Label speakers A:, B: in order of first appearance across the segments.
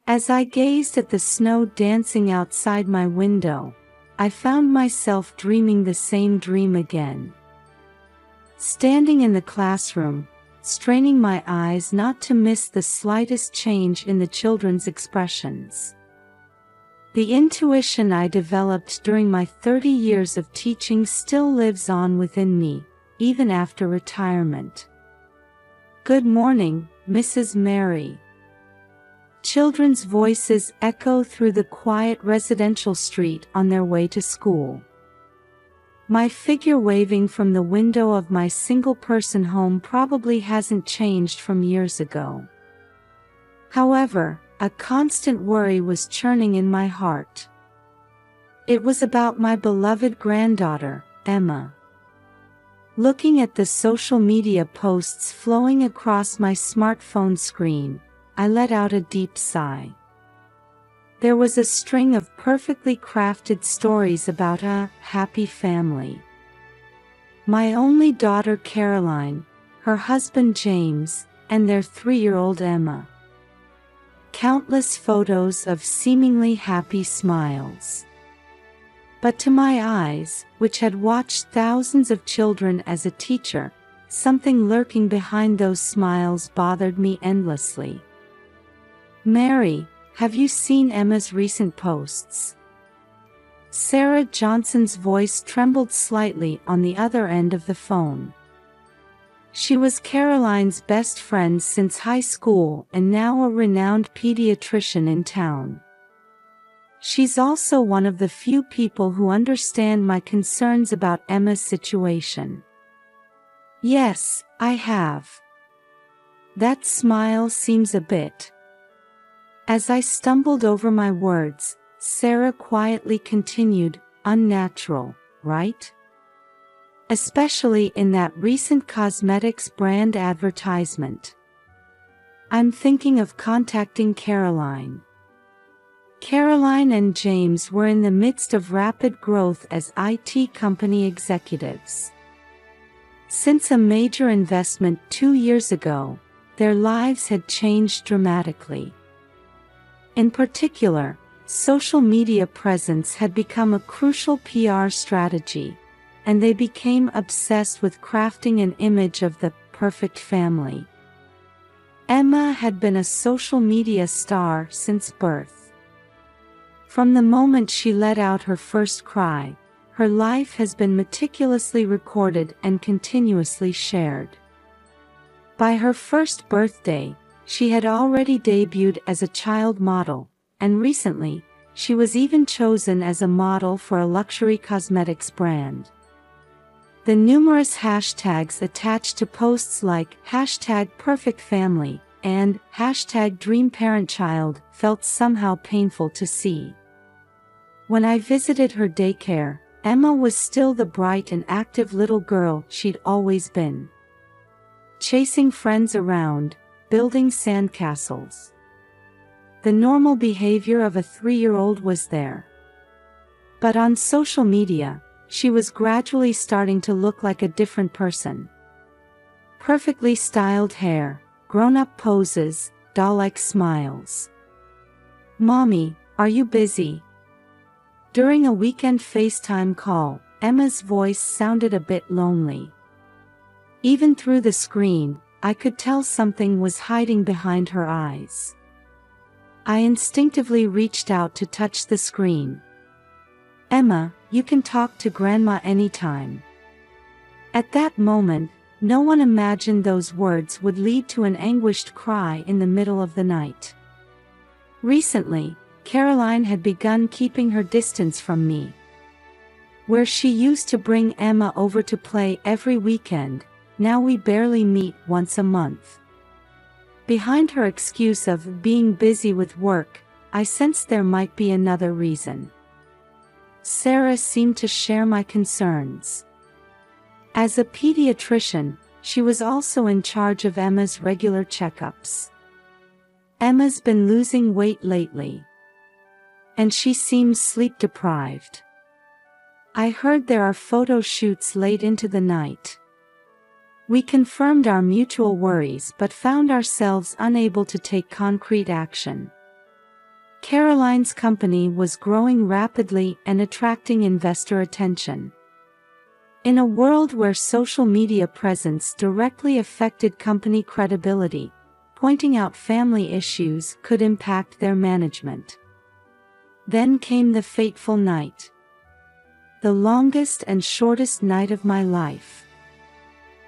A: As I gazed at the snow dancing outside my window, I found myself dreaming the same dream again. Standing in the classroom, straining my eyes not to miss the slightest change in the children's expressions. The intuition I developed during my 30 years of teaching still lives on within me, even after retirement. "Good morning, Mrs. Mary." Children's voices echo through the quiet residential street on their way to school. My figure waving from the window of my single-person home probably hasn't changed from years ago. However, a constant worry was churning in my heart. It was about my beloved granddaughter, Emma. Looking at the social media posts flowing across my smartphone screen, I let out a deep sigh. There was a string of perfectly crafted stories about a happy family. My only daughter Caroline, her husband James, and their 3-year-old Emma. Countless photos of seemingly happy smiles. But to my eyes, which had watched thousands of children as a teacher, something lurking behind those smiles bothered me endlessly. "Mary, have you seen Emma's recent posts?" Sarah Johnson's voice trembled slightly on the other end of the phone. She was Caroline's best friend since high school and now a renowned pediatrician in town. She's also one of the few people who understand my concerns about Emma's situation. "Yes, I have." That smile seems a bit. As I stumbled over my words, Sarah quietly continued, "Unnatural, right? Especially in that recent cosmetics brand advertisement. I'm thinking of contacting Caroline." Caroline and James were in the midst of rapid growth as IT company executives. Since a major investment 2 years ago, their lives had changed dramatically. In particular, social media presence had become a crucial PR strategy, and they became obsessed with crafting an image of the perfect family. Emma had been a social media star since birth. From the moment she let out her first cry, her life has been meticulously recorded and continuously shared. By her first birthday, she had already debuted as a child model, and recently, she was even chosen as a model for a luxury cosmetics brand. The numerous hashtags attached to posts like #perfectfamily and #dreamparentchild felt somehow painful to see. When I visited her daycare, Emma was still the bright and active little girl she'd always been. Chasing friends around, building sandcastles. The normal behavior of a 3-year-old was there. But on social media, she was gradually starting to look like a different person. Perfectly styled hair, grown-up poses, doll-like smiles. "Mommy, are you busy?" During a weekend FaceTime call, Emma's voice sounded a bit lonely. Even through the screen, I could tell something was hiding behind her eyes. I instinctively reached out to touch the screen. "Emma, you can talk to Grandma anytime." At that moment, no one imagined those words would lead to an anguished cry in the middle of the night. Recently, Caroline had begun keeping her distance from me. Where she used to bring Emma over to play every weekend, now we barely meet once a month. Behind her excuse of being busy with work, I sensed there might be another reason. Sarah seemed to share my concerns. As a pediatrician, she was also in charge of Emma's regular checkups. Emma's been losing weight lately, and she seems sleep-deprived. I heard there are photo shoots late into the night. We confirmed our mutual worries but found ourselves unable to take concrete action. Caroline's company was growing rapidly and attracting investor attention. In a world where social media presence directly affected company credibility, pointing out family issues could impact their management. Then came the fateful night. The longest and shortest night of my life.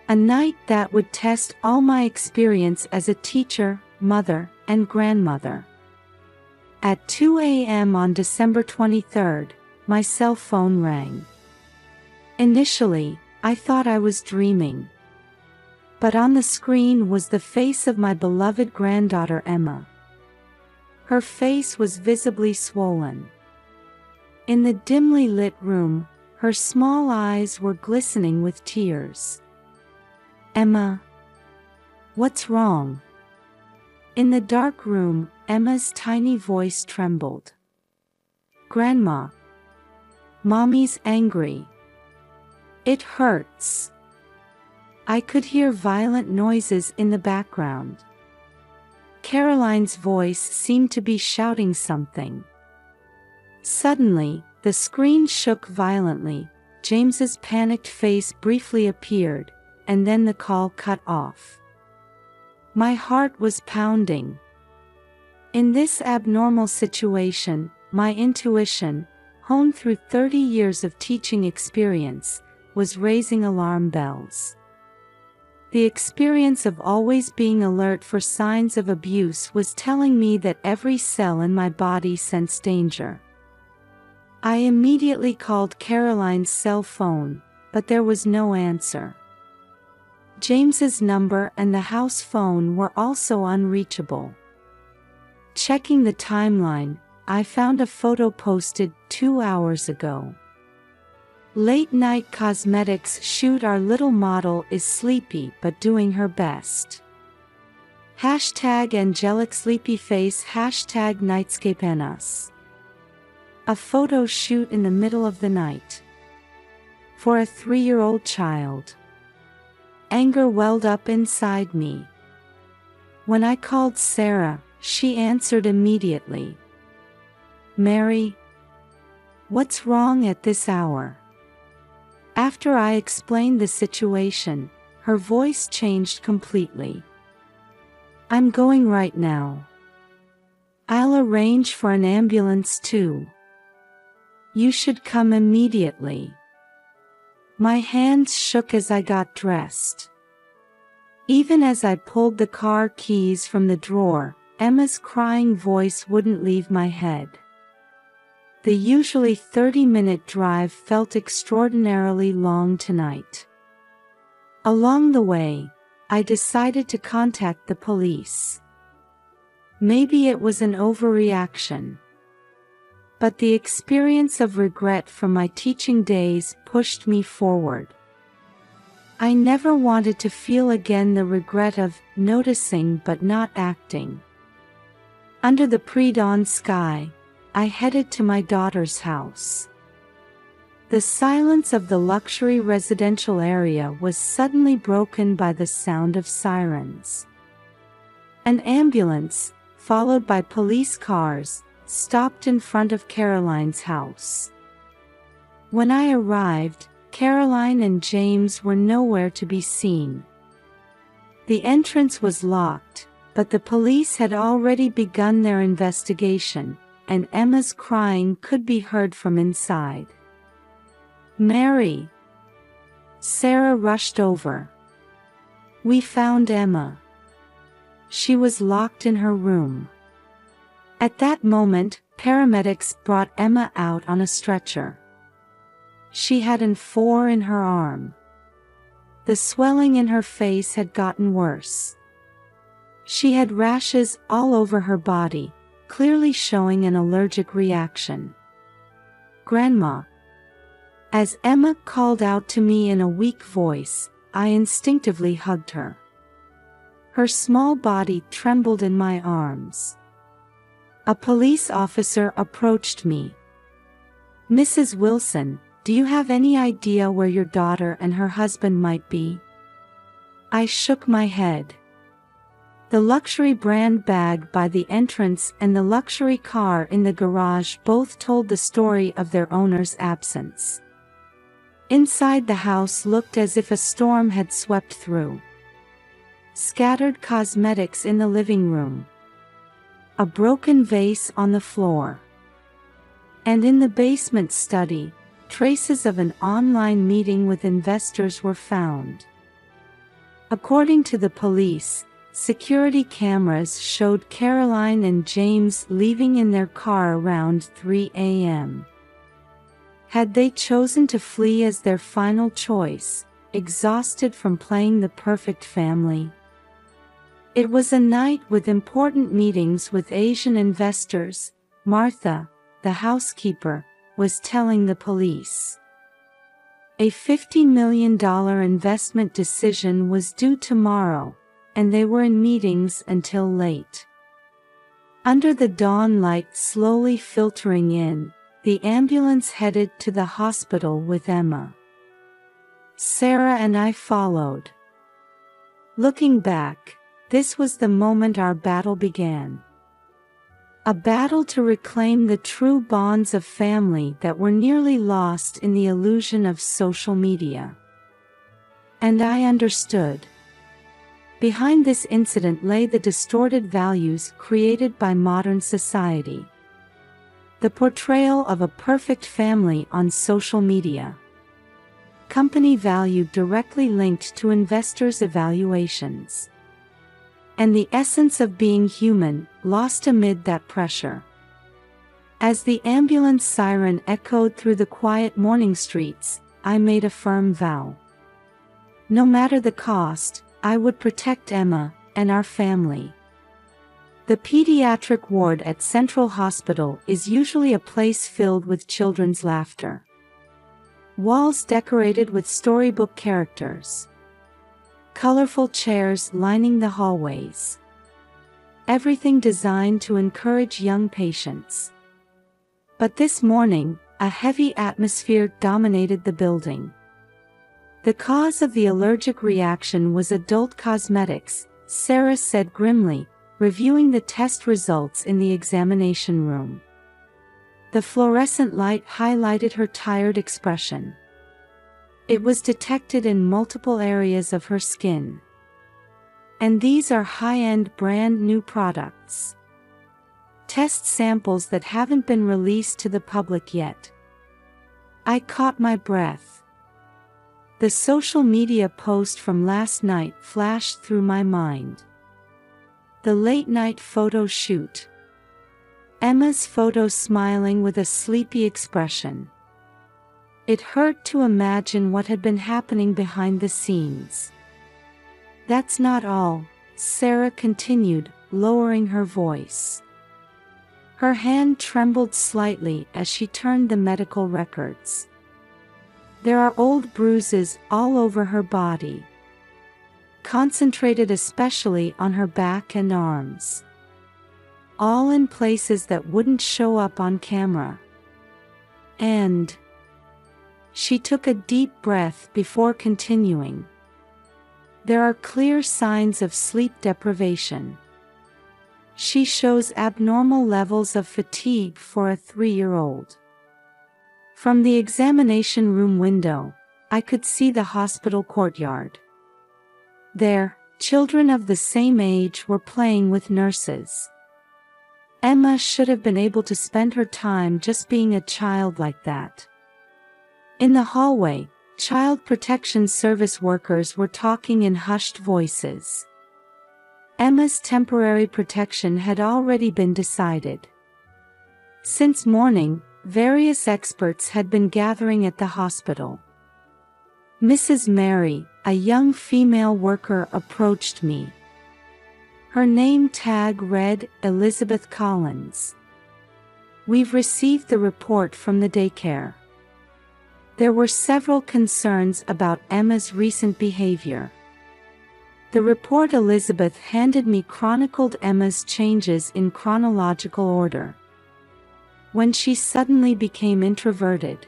A: A night that would test all my experience as a teacher, mother, and grandmother. At 2 a.m. on December 23rd, my cell phone rang. Initially, I thought I was dreaming. But on the screen was the face of my beloved granddaughter Emma. Her face was visibly swollen. In the dimly lit room, her small eyes were glistening with tears. "Emma, what's wrong?" In the dark room, Emma's tiny voice trembled. "Grandma, Mommy's angry. It hurts." I could hear violent noises in the background. Caroline's voice seemed to be shouting something. Suddenly, the screen shook violently, James's panicked face briefly appeared, and then the call cut off. My heart was pounding. In this abnormal situation, my intuition, honed through 30 years of teaching experience, was raising alarm bells. The experience of always being alert for signs of abuse was telling me that every cell in my body sensed danger. I immediately called Caroline's cell phone, but there was no answer. James's number and the house phone were also unreachable. Checking the timeline, I found a photo posted 2 hours ago. "Late night cosmetics shoot, our little model is sleepy but doing her best. Hashtag angelic sleepy face, hashtag nightscape and us." A photo shoot in the middle of the night. For a 3-year-old child. Anger welled up inside me. When I called Sarah, she answered immediately. "Mary, what's wrong at this hour?" After I explained the situation, her voice changed completely. "I'm going right now. I'll arrange for an ambulance too. You should come immediately." My hands shook as I got dressed. Even as I pulled the car keys from the drawer, Emma's crying voice wouldn't leave my head. The usually 30-minute drive felt extraordinarily long tonight. Along the way, I decided to contact the police. Maybe it was an overreaction. But the experience of regret from my teaching days pushed me forward. I never wanted to feel again the regret of noticing but not acting. Under the pre-dawn sky, I headed to my daughter's house. The silence of the luxury residential area was suddenly broken by the sound of sirens. An ambulance, followed by police cars, stopped in front of Caroline's house. When I arrived, Caroline and James were nowhere to be seen. The entrance was locked, but the police had already begun their investigation, and Emma's crying could be heard from inside. "Mary!" Sarah rushed over. "We found Emma. She was locked in her room." At that moment, paramedics brought Emma out on a stretcher. She had an 4 in her arm. The swelling in her face had gotten worse. She had rashes all over her body, clearly showing an allergic reaction. "Grandma." As Emma called out to me in a weak voice, I instinctively hugged her. Her small body trembled in my arms. A police officer approached me. "Mrs. Wilson, do you have any idea where your daughter and her husband might be?" I shook my head. The luxury brand bag by the entrance and the luxury car in the garage both told the story of their owner's absence. Inside the house looked as if a storm had swept through. Scattered cosmetics in the living room. A broken vase on the floor. And in the basement study, traces of an online meeting with investors were found. According to the police, security cameras showed Caroline and James leaving in their car around 3 a.m. Had they chosen to flee as their final choice, exhausted from playing the perfect family? It was a night with important meetings with Asian investors. Martha, the housekeeper, was telling the police. A $50 million investment decision was due tomorrow, and they were in meetings until late. Under the dawn light slowly filtering in, the ambulance headed to the hospital with Emma. Sarah and I followed. Looking back, this was the moment our battle began. A battle to reclaim the true bonds of family that were nearly lost in the illusion of social media. And I understood. Behind this incident lay the distorted values created by modern society. The portrayal of a perfect family on social media. Company value directly linked to investors' evaluations. And the essence of being human, lost amid that pressure. As the ambulance siren echoed through the quiet morning streets, I made a firm vow. No matter the cost, I would protect Emma and our family. The pediatric ward at Central Hospital is usually a place filled with children's laughter. Walls decorated with storybook characters. Colorful chairs lining the hallways. Everything designed to encourage young patients. But this morning, a heavy atmosphere dominated the building. The cause of the allergic reaction was adult cosmetics, Sarah said grimly, reviewing the test results in the examination room. The fluorescent light highlighted her tired expression. It was detected in multiple areas of her skin. And these are high-end brand new products. Test samples that haven't been released to the public yet. I caught my breath. The social media post from last night flashed through my mind. The late-night photo shoot. Emma's photo smiling with a sleepy expression. It hurt to imagine what had been happening behind the scenes. That's not all, Sarah continued, lowering her voice. Her hand trembled slightly as she turned the medical records. There are old bruises all over her body. Concentrated especially on her back and arms. All in places that wouldn't show up on camera. And she took a deep breath before continuing. There are clear signs of sleep deprivation. She shows abnormal levels of fatigue for a 3-year-old. From the examination room window, I could see the hospital courtyard. There, children of the same age were playing with nurses. Emma should have been able to spend her time just being a child like that. In the hallway, Child Protection Service workers were talking in hushed voices. Emma's temporary protection had already been decided. Since morning, various experts had been gathering at the hospital. Mrs. Mary, a young female worker, approached me. Her name tag read, Elizabeth Collins. We've received the report from the daycare. There were several concerns about Emma's recent behavior. The report Elizabeth handed me chronicled Emma's changes in chronological order. When she suddenly became introverted.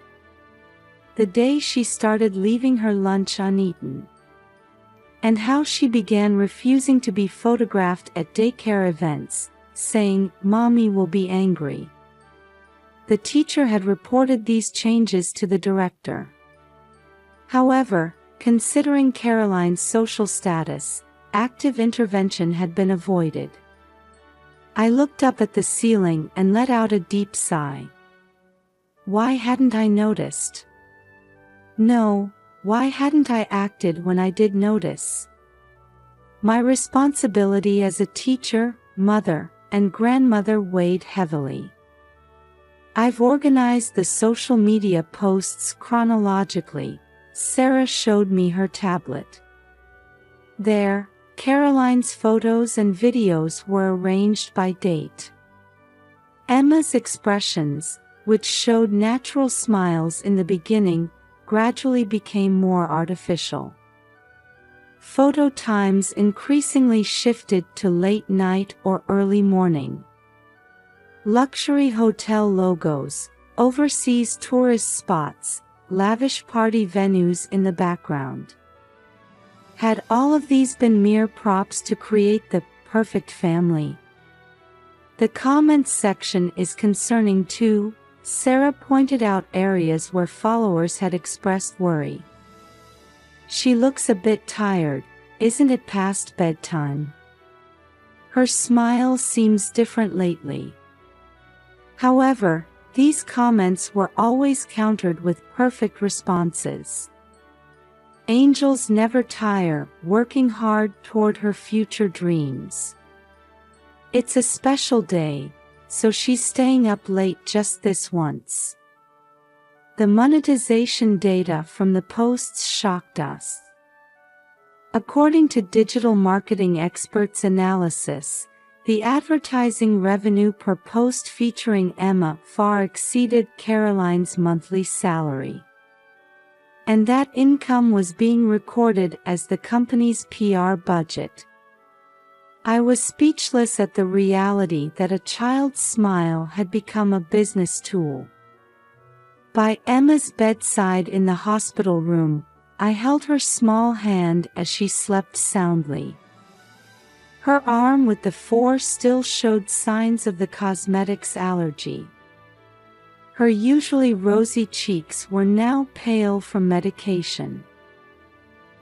A: The day she started leaving her lunch uneaten. and how she began refusing to be photographed at daycare events, saying, "Mommy will be angry." The teacher had reported these changes to the director. However, considering Caroline's social status, active intervention had been avoided. I looked up at the ceiling and let out a deep sigh. Why hadn't I noticed? No, why hadn't I acted when I did notice? My responsibility as a teacher, mother, and grandmother weighed heavily. I've organized the social media posts chronologically. Sarah showed me her tablet. There, Caroline's photos and videos were arranged by date. Emma's expressions, which showed natural smiles in the beginning, gradually became more artificial. Photo times increasingly shifted to late night or early morning. Luxury hotel logos, overseas tourist spots, lavish party venues in the background. Had all of these been mere props to create the perfect family? The comments section is concerning too. Sarah pointed out areas where followers had expressed worry. She looks a bit tired, isn't it past bedtime? Her smile seems different lately. However, these comments were always countered with perfect responses. Angels never tire, working hard toward her future dreams. It's a special day, so she's staying up late just this once. The monetization data from the posts shocked us. According to digital marketing experts' analysis, the advertising revenue per post featuring Emma far exceeded Caroline's monthly salary. And that income was being recorded as the company's PR budget. I was speechless at the reality that a child's smile had become a business tool. By Emma's bedside in the hospital room, I held her small hand as she slept soundly. Her arm with the 4 still showed signs of the cosmetics allergy. Her usually rosy cheeks were now pale from medication.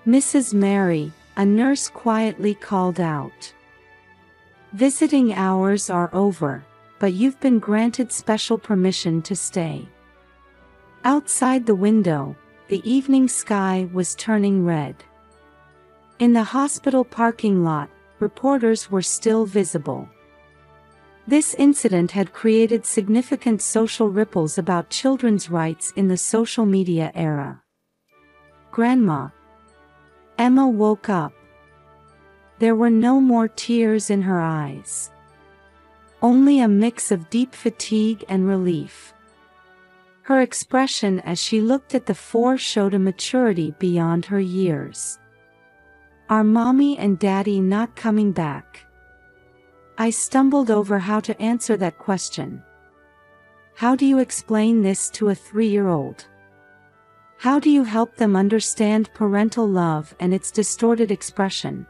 A: "Mrs. Mary," a nurse quietly called out. "Visiting hours are over, but you've been granted special permission to stay." Outside the window, the evening sky was turning red. In the hospital parking lot, reporters were still visible. This incident had created significant social ripples about children's rights in the social media era. "Grandma." Emma woke up. There were no more tears in her eyes. Only a mix of deep fatigue and relief. Her expression as she looked at the 4 showed a maturity beyond her years. "Are Mommy and Daddy not coming back?" I stumbled over how to answer that question. How do you explain this to a 3-year-old? How do you help them understand parental love and its distorted expression?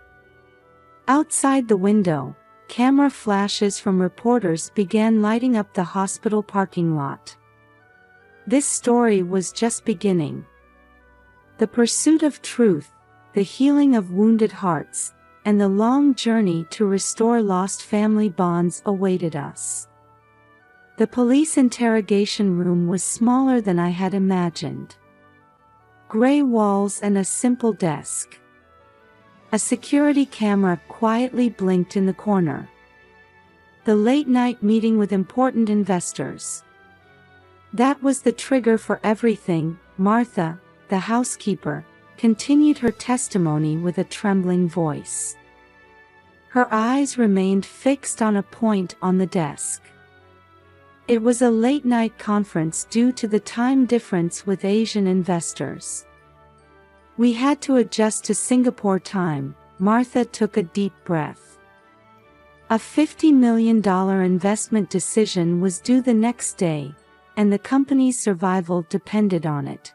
A: Outside the window, camera flashes from reporters began lighting up the hospital parking lot. This story was just beginning. The pursuit of truth, the healing of wounded hearts, and the long journey to restore lost family bonds awaited us. The police interrogation room was smaller than I had imagined. Gray walls and a simple desk. A security camera quietly blinked in the corner. The late-night meeting with important investors. That was the trigger for everything. Martha, the housekeeper, continued her testimony with a trembling voice. Her eyes remained fixed on a point on the desk. It was a late-night conference due to the time difference with Asian investors. We had to adjust to Singapore time. Martha took a deep breath. A $50 million investment decision was due the next day, and the company's survival depended on it.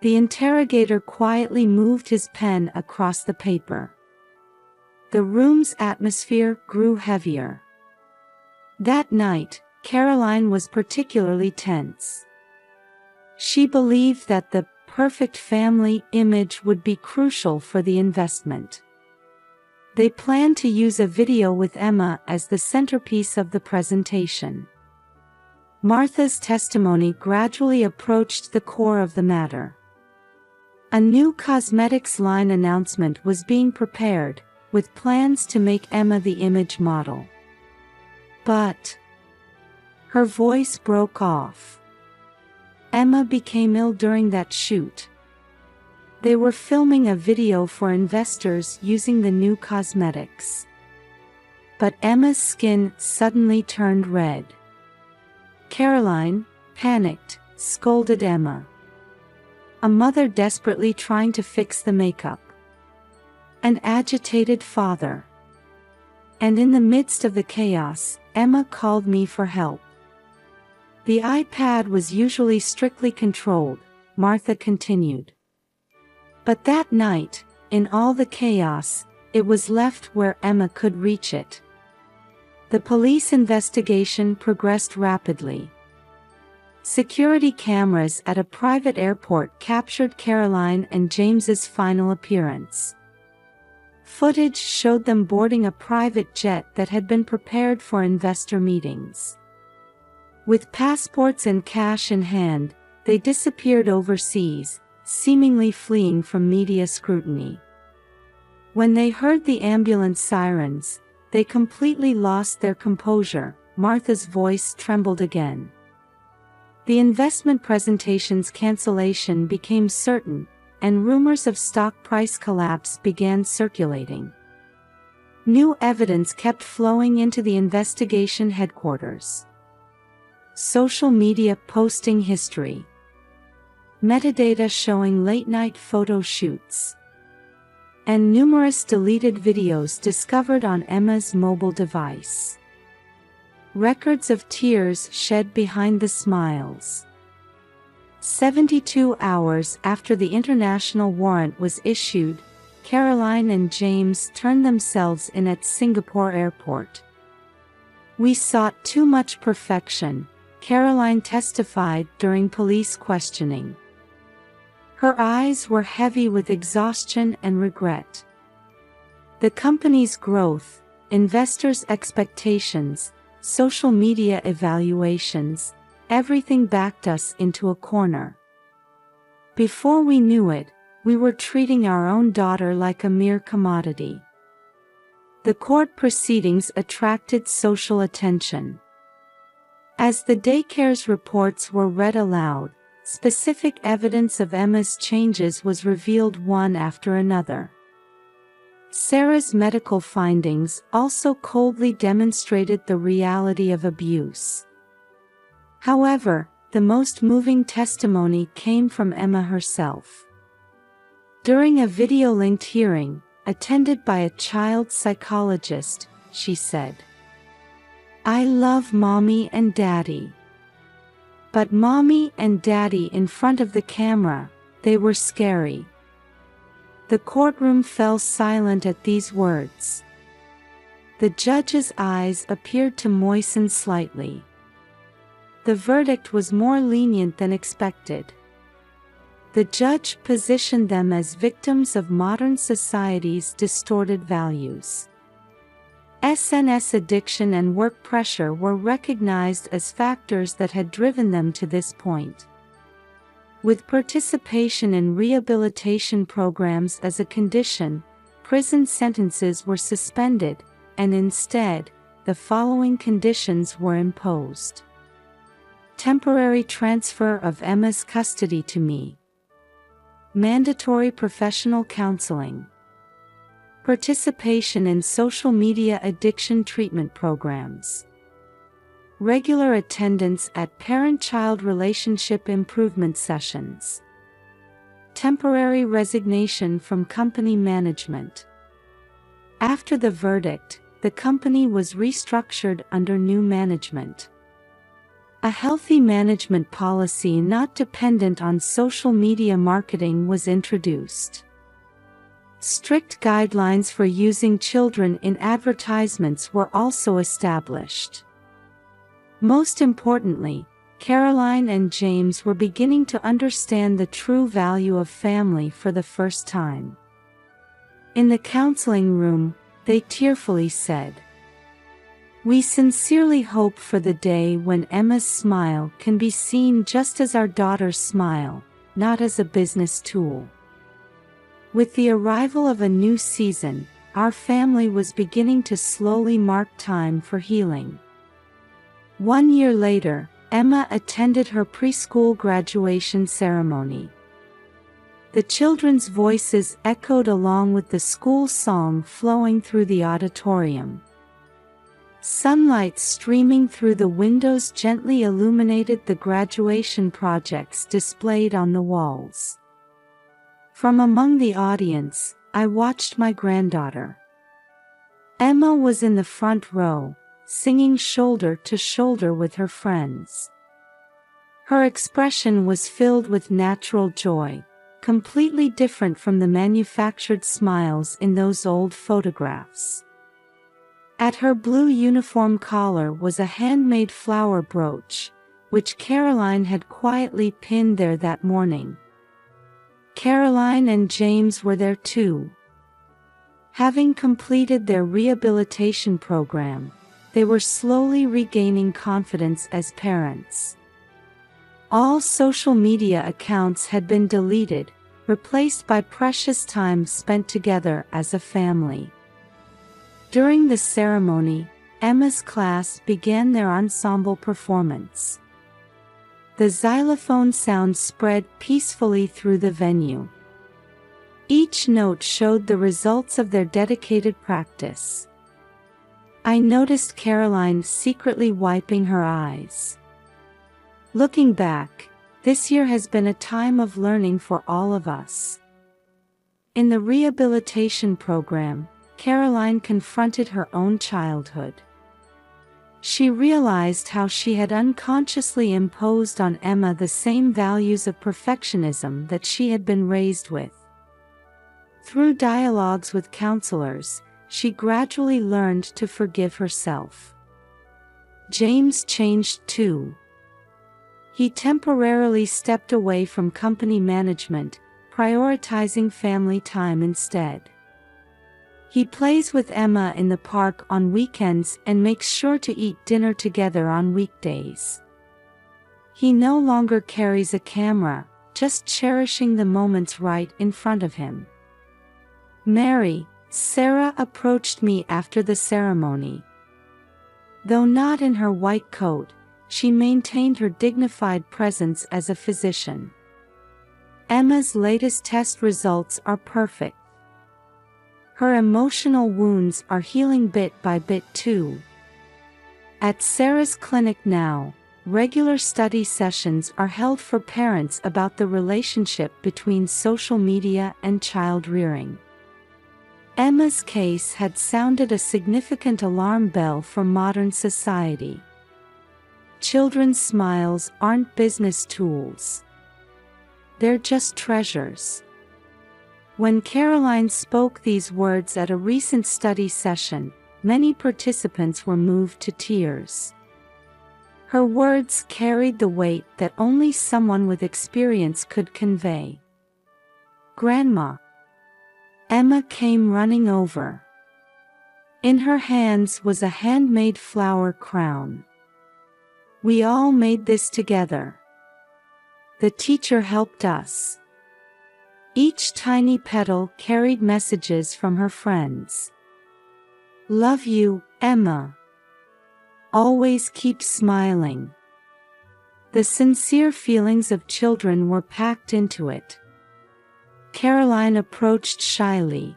A: The interrogator quietly moved his pen across the paper. The room's atmosphere grew heavier. That night, Caroline was particularly tense. She believed that the perfect family image would be crucial for the investment. They planned to use a video with Emma as the centerpiece of the presentation. Martha's testimony gradually approached the core of the matter. A new cosmetics line announcement was being prepared, with plans to make Emma the image model. But her voice broke off. Emma became ill during that shoot. They were filming a video for investors using the new cosmetics. But Emma's skin suddenly turned red. Caroline, panicked, scolded Emma. A mother desperately trying to fix the makeup. An agitated father. And in the midst of the chaos, Emma called me for help. The iPad was usually strictly controlled, Martha continued. But that night, in all the chaos, it was left where Emma could reach it. The police investigation progressed rapidly. Security cameras at a private airport captured Caroline and James's final appearance. Footage showed them boarding a private jet that had been prepared for investor meetings. With passports and cash in hand, they disappeared overseas, seemingly fleeing from media scrutiny. When they heard the ambulance sirens, they completely lost their composure. Martha's voice trembled again. The investment presentation's cancellation became certain, and rumors of stock price collapse began circulating. New evidence kept flowing into the investigation headquarters. Social media posting history. Metadata showing late-night photo shoots. And numerous deleted videos discovered on Emma's mobile device. Records of tears shed behind the smiles. 72 hours after the international warrant was issued, Caroline and James turned themselves in at Singapore airport. "We sought too much perfection," Caroline testified during police questioning. Her eyes were heavy with exhaustion and regret. The company's growth, investors' expectations, social media evaluations, everything backed us into a corner. Before we knew it, we were treating our own daughter like a mere commodity. The court proceedings attracted social attention. As the daycare's reports were read aloud, specific evidence of Emma's changes was revealed one after another. Sarah's medical findings also coldly demonstrated the reality of abuse. However, the most moving testimony came from Emma herself. During a video-linked hearing, attended by a child psychologist, she said, "I love Mommy and Daddy. But Mommy and Daddy in front of the camera, they were scary." The courtroom fell silent at these words. The judge's eyes appeared to moisten slightly. The verdict was more lenient than expected. The judge positioned them as victims of modern society's distorted values. SNS addiction and work pressure were recognized as factors that had driven them to this point. With participation in rehabilitation programs as a condition, prison sentences were suspended, and instead, the following conditions were imposed. Temporary transfer of Emma's custody to me. Mandatory professional counseling. Participation in social media addiction treatment programs. Regular attendance at parent-child relationship improvement sessions. Temporary resignation from company management. After the verdict, the company was restructured under new management. A healthy management policy not dependent on social media marketing was introduced. Strict guidelines for using children in advertisements were also established. Most importantly, Caroline and James were beginning to understand the true value of family for the first time. In the counseling room, they tearfully said, "We sincerely hope for the day when Emma's smile can be seen just as our daughter's smile, not as a business tool." With the arrival of a new season, our family was beginning to slowly mark time for healing. 1 year later, Emma attended her preschool graduation ceremony. The children's voices echoed along with the school song flowing through the auditorium. Sunlight streaming through the windows gently illuminated the graduation projects displayed on the walls. From among the audience, I watched my granddaughter. Emma was in the front row, singing shoulder to shoulder with her friends. Her expression was filled with natural joy, completely different from the manufactured smiles in those old photographs. At her blue uniform collar was a handmade flower brooch, which Caroline had quietly pinned there that morning. Caroline and James were there too. Having completed their rehabilitation program, they were slowly regaining confidence as parents. All social media accounts had been deleted, replaced by precious time spent together as a family. During the ceremony, Emma's class began their ensemble performance. The xylophone sound spread peacefully through the venue. Each note showed the results of their dedicated practice. I noticed Caroline secretly wiping her eyes. Looking back, this year has been a time of learning for all of us. In the rehabilitation program, Caroline confronted her own childhood. She realized how she had unconsciously imposed on Emma the same values of perfectionism that she had been raised with. Through dialogues with counselors, she gradually learned to forgive herself. James changed too. He temporarily stepped away from company management, prioritizing family time instead. He plays with Emma in the park on weekends and makes sure to eat dinner together on weekdays. He no longer carries a camera, just cherishing the moments right in front of him. Mary, Sarah approached me after the ceremony. Though not in her white coat, she maintained her dignified presence as a physician. Emma's latest test results are perfect. Her emotional wounds are healing bit by bit too. At Sarah's clinic now, regular study sessions are held for parents about the relationship between social media and child rearing. Emma's case had sounded a significant alarm bell for modern society. Children's smiles aren't business tools. They're just treasures. When Caroline spoke these words at a recent study session, many participants were moved to tears. Her words carried the weight that only someone with experience could convey. "Grandma." Emma came running over. In her hands was a handmade flower crown. "We all made this together. The teacher helped us." Each tiny petal carried messages from her friends. "Love you, Emma. Always keep smiling." The sincere feelings of children were packed into it. Caroline approached shyly.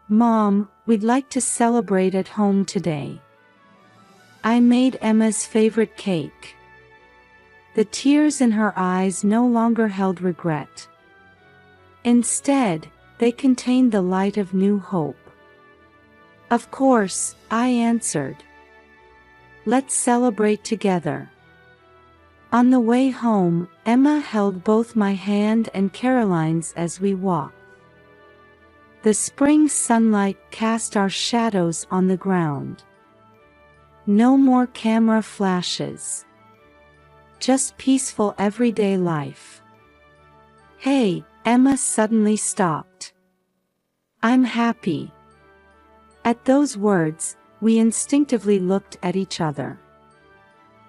A: "Mom, we'd like to celebrate at home today. I made Emma's favorite cake." The tears in her eyes no longer held regret. Instead, they contained the light of new hope. "Of course," I answered. "Let's celebrate together." On the way home, Emma held both my hand and Caroline's as we walked. The spring sunlight cast our shadows on the ground. No more camera flashes. Just peaceful everyday life. Hey, Emma suddenly stopped. I'm happy. At those words, we instinctively looked at each other.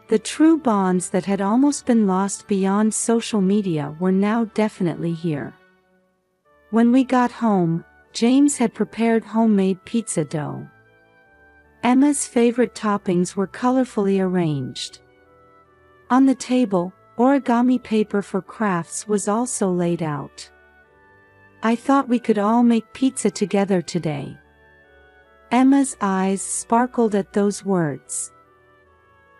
A: The true bonds that had almost been lost beyond social media were now definitely here. When we got home, James had prepared homemade pizza dough. Emma's favorite toppings were colorfully arranged. On the table, origami paper for crafts was also laid out. I thought we could all make pizza together today. Emma's eyes sparkled at those words.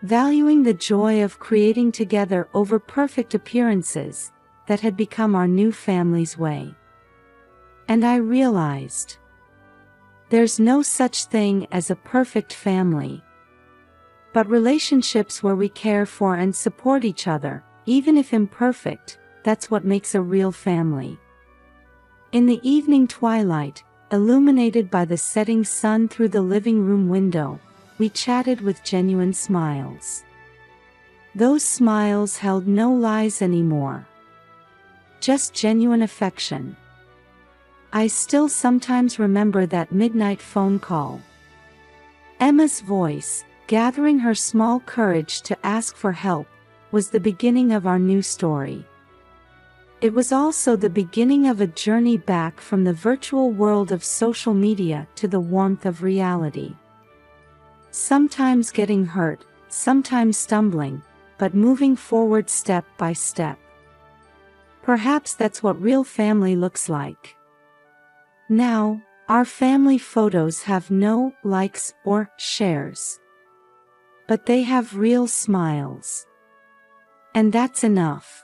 A: Valuing the joy of creating together over perfect appearances, that had become our new family's way. And I realized, there's no such thing as a perfect family. But relationships where we care for and support each other, even if imperfect, that's what makes a real family. In the evening twilight, illuminated by the setting sun through the living room window, we chatted with genuine smiles. Those smiles held no lies anymore. Just genuine affection. I still sometimes remember that midnight phone call. Emma's voice, gathering her small courage to ask for help, was the beginning of our new story. It was also the beginning of a journey back from the virtual world of social media to the warmth of reality. Sometimes getting hurt, sometimes stumbling, but moving forward step by step. Perhaps that's what real family looks like. Now, our family photos have no likes or shares. But they have real smiles. And that's enough.